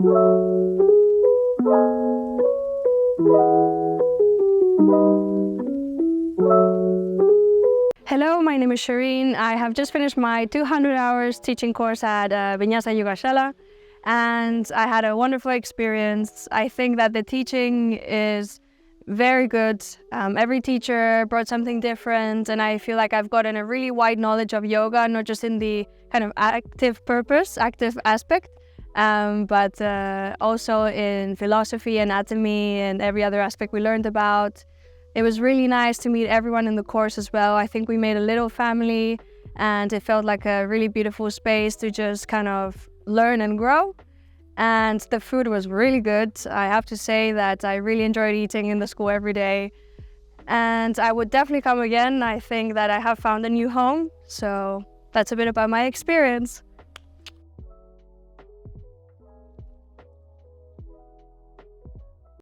Hello, my name is Shireen. I have just finished my 200 hours teaching course at Vinyasa Yogashala, and I had a wonderful experience. I think that the teaching is very good. Every teacher brought something different, and I feel like I've gotten a really wide knowledge of yoga, not just in the kind of active aspect, but also in philosophy, anatomy, and every other aspect we learned about. It was really nice to meet everyone in the course as well. I think we made a little family, and it felt like a really beautiful space to just kind of learn and grow. And the food was really good. I have to say that I really enjoyed eating in the school every day. And I would definitely come again. I think that I have found a new home. So that's a bit about my experience.